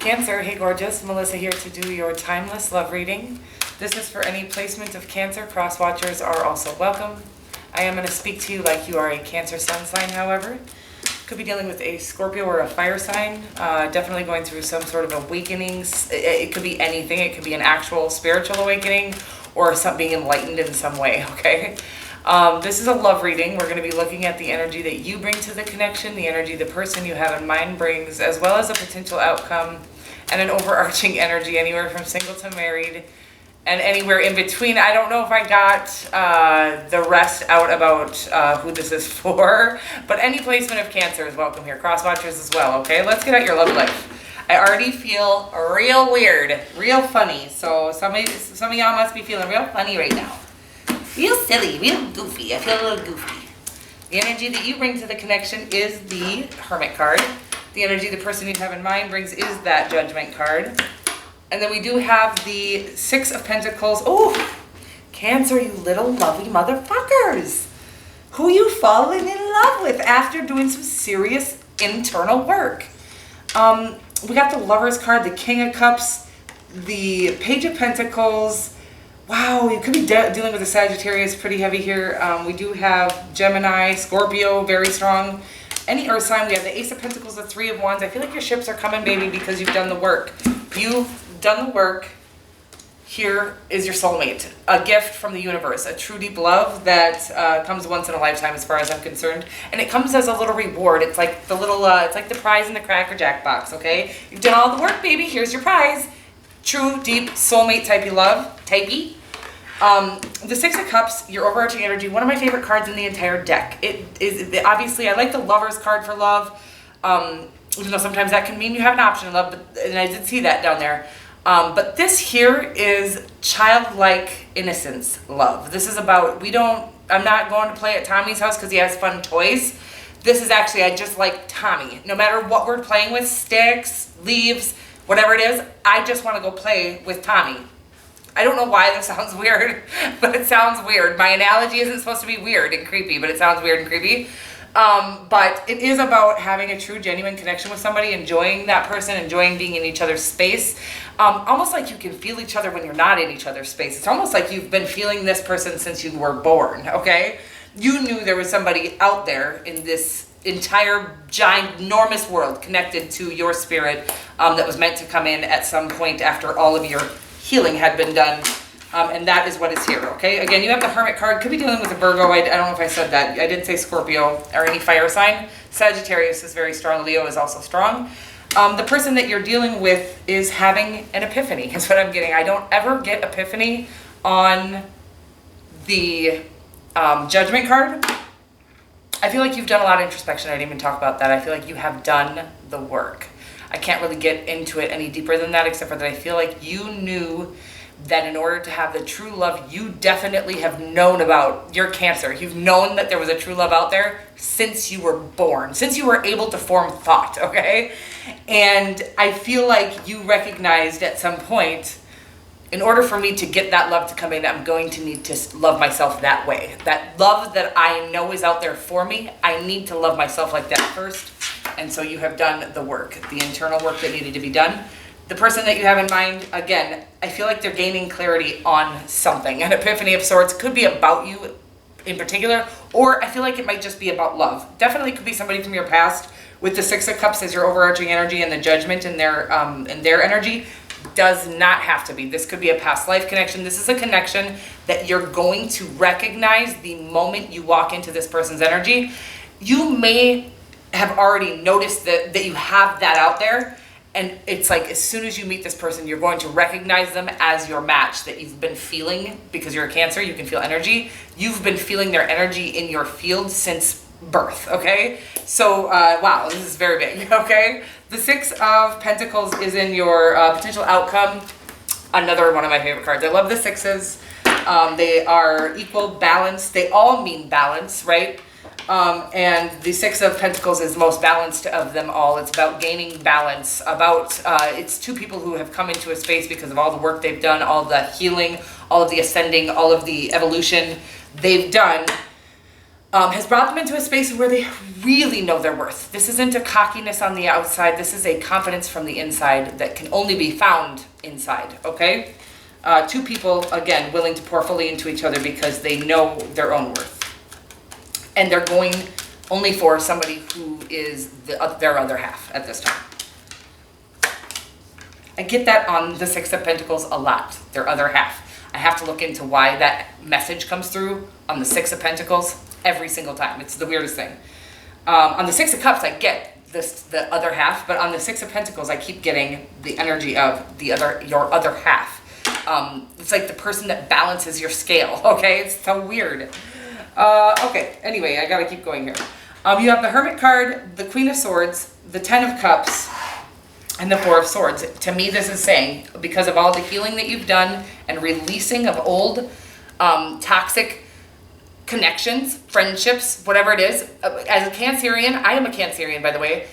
Cancer, hey gorgeous, Melissa here to do your timeless love reading. This is for any placement of Cancer. Cross watchers are also welcome. I am going to speak to you like you are a Cancer sun sign, however. Could be dealing with a Scorpio or a fire sign, definitely going through some sort of awakenings. It could be anything. It could be an actual spiritual awakening or being enlightened in some way, okay? This is a love reading. We're going to be looking at the energy that you bring to the connection, the energy the person you have in mind brings, as well as a potential outcome and an overarching energy anywhere from single to married and anywhere in between. I don't know if I got the rest out about who this is for, but any placement of Cancer is welcome here. Cross watchers as well, okay? Let's get at your love life. I already feel real weird, real funny. So some of y'all must be feeling real funny right now. Real silly, real goofy. I feel a little goofy. The energy that you bring to the connection is the Hermit card. The energy the person you have in mind brings is that Judgment card. And then we do have the Six of Pentacles. Oh, Cancer, you little lovely motherfuckers. Who you falling in love with after doing some serious internal work. We got the Lovers card, the King of Cups, the Page of Pentacles. Wow, you could be dealing with a Sagittarius, pretty heavy here. We do have Gemini, Scorpio, very strong. Any earth sign, we have the Ace of Pentacles, the Three of Wands. I feel like your ships are coming, baby, because you've done the work. You've done the work. Here is your soulmate, a gift from the universe, a true deep love that comes once in a lifetime as far as I'm concerned. And it comes as a little reward. It's like the little, it's like the prize in the Cracker Jack box, okay? You've done all the work, baby. Here's your prize. True, deep, soulmate typey love, typey. The Six of Cups, your overarching energy, one of my favorite cards in the entire deck. It is, obviously, I like the Lovers card for love, even though sometimes that can mean you have an option in love, and I did see that down there. But this here is childlike innocence love. This is about, I'm not going to play at Tommy's house because he has fun toys. This is actually, I just like Tommy. No matter what we're playing with, sticks, leaves, whatever it is, I just want to go play with Tommy. I don't know why this sounds weird, but it sounds weird. My analogy isn't supposed to be weird and creepy, but it sounds weird and creepy. But it is about having a true, genuine connection with somebody, enjoying that person, enjoying being in each other's space. Almost like you can feel each other when you're not in each other's space. It's almost like you've been feeling this person since you were born, okay? You knew there was somebody out there in this entire giant, enormous world connected to your spirit that was meant to come in at some point after all of your healing had been done, and that is what is here, okay? Again, you have the Hermit card. Could be dealing with a Virgo. I don't know if I said that. I did say Scorpio or any fire sign. Sagittarius is very strong. Leo is also strong. The person that you're dealing with is having an epiphany, is what I'm getting. I don't ever get epiphany on the Judgment card. I feel like you've done a lot of introspection. I didn't even talk about that. I feel like you have done the work. I can't really get into it any deeper than that, except for that I feel like you knew that in order to have the true love you definitely have known about, your Cancer, you've known that there was a true love out there since you were born, since you were able to form thought, okay? And I feel like you recognized at some point, in order for me to get that love to come in, I'm going to need to love myself that way. That love that I know is out there for me, I need to love myself like that first. And so you have done the work, the internal work that needed to be done. The person that you have in mind, again, I feel like they're gaining clarity on something. An epiphany of sorts could be about you in particular, or I feel like it might just be about love. Definitely could be somebody from your past with the Six of Cups as your overarching energy and the Judgment in their energy. Does not have to be. This could be a past life connection. This is a connection that you're going to recognize the moment you walk into this person's energy. You may have already noticed that you have that out there, and it's like as soon as you meet this person, you're going to recognize them as your match that you've been feeling. Because you're a Cancer, you can feel energy. You've been feeling their energy in your field since birth, okay? So, wow, this is very big, okay? The Six of Pentacles is in your potential outcome. Another one of my favorite cards. I love the sixes. They are equal, balanced. They all mean balance, right? And the Six of Pentacles is the most balanced of them all. It's about gaining balance, it's two people who have come into a space because of all the work they've done, all the healing, all of the ascending, all of the evolution they've done. has brought them into a space where they really know their worth. This isn't a cockiness on the outside. This is a confidence from the inside that can only be found inside, okay? Two people, again, willing to pour fully into each other because they know their own worth. And they're going only for somebody who is their other half at this time. I get that on the Six of Pentacles a lot, their other half. I have to look into why that message comes through on the Six of Pentacles every single time. It's the weirdest thing. On the Six of Cups, I get the other half, but on the Six of Pentacles, I keep getting the energy of your other half. It's like the person that balances your scale, okay? It's so weird. Okay, anyway, I gotta keep going here. You have the Hermit card, the Queen of Swords, the Ten of Cups, and the Four of Swords. To me, this is saying, because of all the healing that you've done and releasing of old toxic connections, friendships, whatever it is. As a Cancerian, I am a Cancerian, by the way,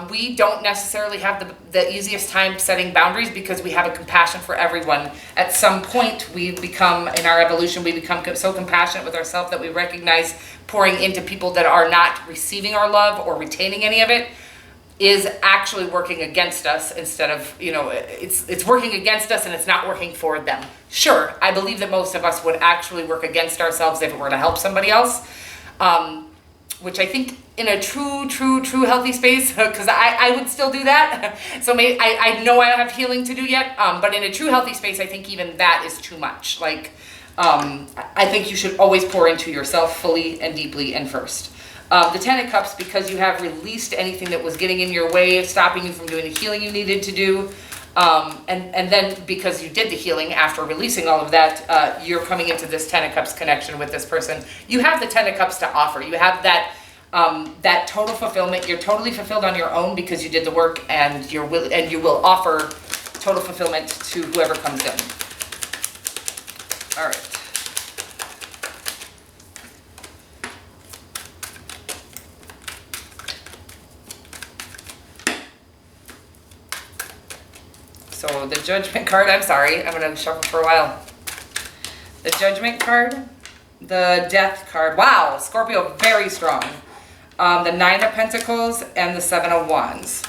we don't necessarily have the easiest time setting boundaries because we have a compassion for everyone. At some point, we become, in our evolution, we become so compassionate with ourselves that we recognize pouring into people that are not receiving our love or retaining any of it is actually working against us instead of, it's working against us and it's not working for them. Sure, I believe that most of us would actually work against ourselves if it were to help somebody else, which I think in a true healthy space, because I would still do that. So maybe, I know I don't have healing to do yet, but in a true healthy space, I think even that is too much. Like, I think you should always pour into yourself fully and deeply and first. The Ten of Cups, because you have released anything that was getting in your way, stopping you from doing the healing you needed to do. And then because you did the healing after releasing all of that, you're coming into this Ten of Cups connection with this person. You have the Ten of Cups to offer. You have that total fulfillment. You're totally fulfilled on your own because you did the work, and you will offer total fulfillment to whoever comes in. All right. So the Judgment card, I'm sorry, I'm going to shuffle for a while. The Judgment card, the Death card, wow, Scorpio, very strong. The Nine of Pentacles and the Seven of Wands.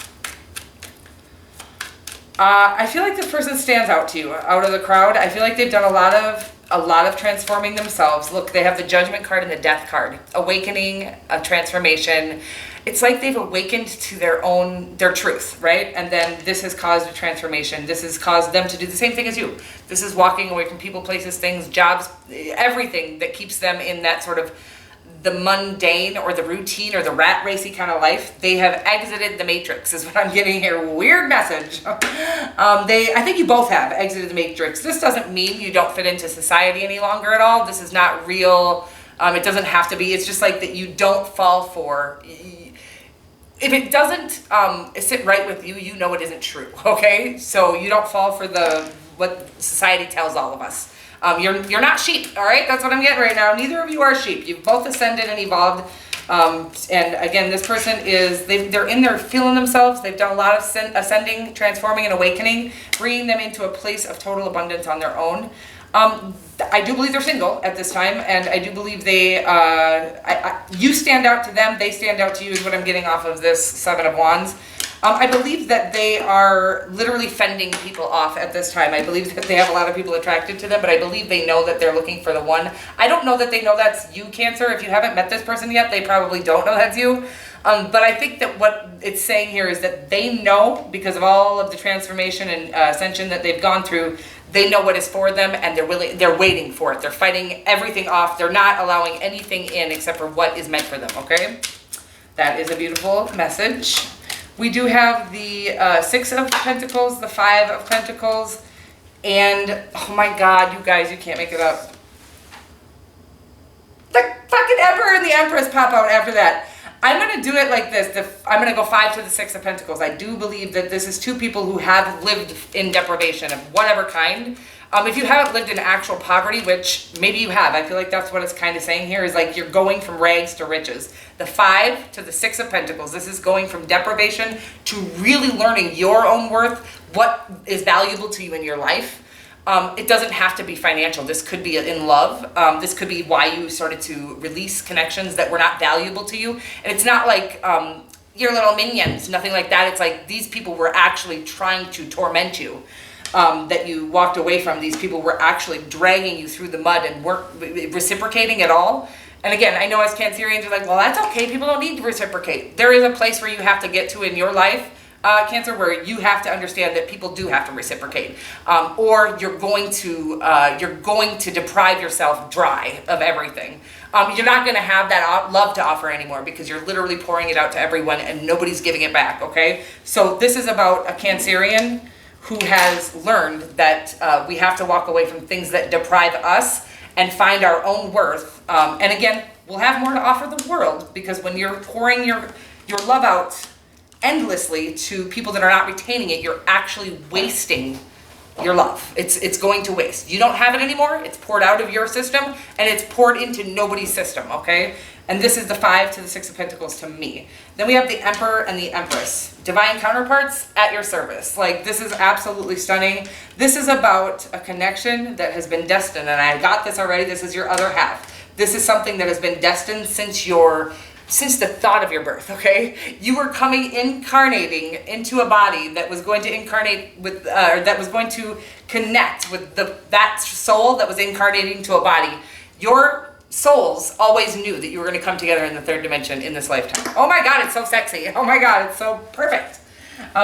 I feel like this person stands out to you, out of the crowd. I feel like they've done a lot of transforming themselves. Look, they have the Judgment card and the Death card. Awakening, a transformation. It's like they've awakened to their truth, right? And then this has caused a transformation. This has caused them to do the same thing as you. This is walking away from people, places, things, jobs, everything that keeps them in that sort of the mundane or the routine or the rat racy kind of life. They have exited the matrix is what I'm getting here. Weird message. I think you both have exited the matrix. This doesn't mean you don't fit into society any longer at all. This is not real. It doesn't have to be. It's just like that you don't fall for... If it doesn't sit right with you, you know it isn't true, okay? So you don't fall for what society tells all of us. You're not sheep, all right? That's what I'm getting right now. Neither of you are sheep. You've both ascended and evolved. And again, this person they're in there feeling themselves. They've done a lot of ascending, transforming, and awakening, bringing them into a place of total abundance on their own. I do believe they're single at this time, and I do believe you stand out to them, they stand out to you is what I'm getting off of this Seven of Wands. I believe that they are literally fending people off at this time. I believe that they have a lot of people attracted to them, but I believe they know that they're looking for the one. I don't know that they know that's you, Cancer. If you haven't met this person yet, they probably don't know that's you. But I think that what it's saying here is that they know, because of all of the transformation and ascension that they've gone through, they know what is for them, and they're waiting for it. They're fighting everything off. They're not allowing anything in except for what is meant for them, okay? That is a beautiful message. We do have the Six of Pentacles, the Five of Pentacles, and, oh my God, you guys, you can't make it up. The fucking Emperor and the Empress pop out after that. I'm going to do it like this. I'm going to go 5 to the Six of Pentacles. I do believe that this is two people who have lived in deprivation of whatever kind. If you haven't lived in actual poverty, which maybe you have, I feel like that's what it's kind of saying here, is like you're going from rags to riches. The 5 to the Six of Pentacles. This is going from deprivation to really learning your own worth, what is valuable to you in your life. It doesn't have to be financial. This could be in love. This could be why you started to release connections that were not valuable to you. And it's not like your little minions, nothing like that. It's like these people were actually trying to torment you, that you walked away from. These people were actually dragging you through the mud and weren't reciprocating at all. And again, I know as Cancerians, you're like, well, that's okay. People don't need to reciprocate. There is a place where you have to get to in your life, Cancer, where you have to understand that people do have to reciprocate, or you're going to deprive yourself dry of everything. You're not going to have that love to offer anymore because you're literally pouring it out to everyone and nobody's giving it back. Okay, so this is about a Cancerian who has learned that we have to walk away from things that deprive us and find our own worth. And again, we'll have more to offer the world, because when you're pouring your love out endlessly to people that are not retaining it, you're actually wasting your love. It's going to waste. You don't have it anymore. It's poured out of your system and it's poured into nobody's system, okay? And this is the 5 to the 6 of Pentacles to me. Then we have the Emperor and the Empress. Divine counterparts at your service. Like, this is absolutely stunning. This is about a connection that has been destined, and I got this already. This is your other half. This is something that has been destined since the thought of your birth, okay? You were incarnating into a body that was going to incarnate with, that was going to connect with that soul that was incarnating to a body. Your souls always knew that you were going to come together in the 3rd dimension in this lifetime. Oh my God, it's so sexy. Oh my God, it's so perfect.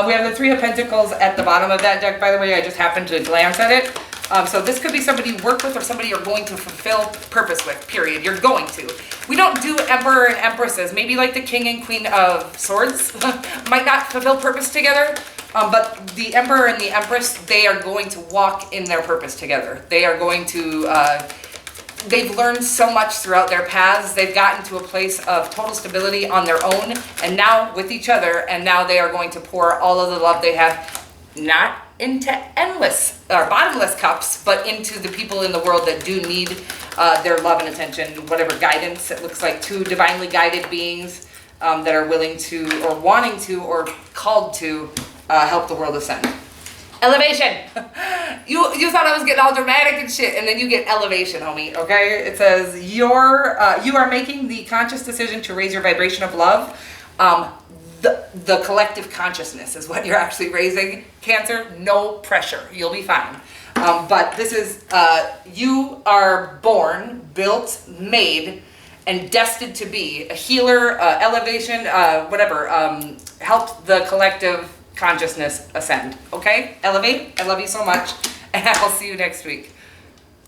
We have the 3 of Pentacles at the bottom of that deck, by the way. I just happened to glance at it. So this could be somebody you work with or somebody you're going to fulfill purpose with, period. You're going to. We don't do Emperor and Empresses. Maybe like the King and Queen of Swords might not fulfill purpose together. But the Emperor and the Empress, they are going to walk in their purpose together. They are going to... they've learned so much throughout their paths. They've gotten to a place of total stability on their own, and now with each other, and now they are going to pour all of the love they have, not into endless or bottomless cups, but into the people in the world that do need their love and attention, whatever guidance. It looks like 2 divinely guided beings that are willing to, or wanting to, or called to help the world ascend. Elevation. You thought I was getting all dramatic and shit, and then you get elevation, homie, okay? It says, you are making the conscious decision to raise your vibration of love. The collective consciousness is what you're actually raising. Cancer, no pressure. You'll be fine. But this is, you are born, built, made, and destined to be a healer, elevation, whatever, help the collective consciousness ascend. Okay? Elevate. I love you so much. And I will see you next week.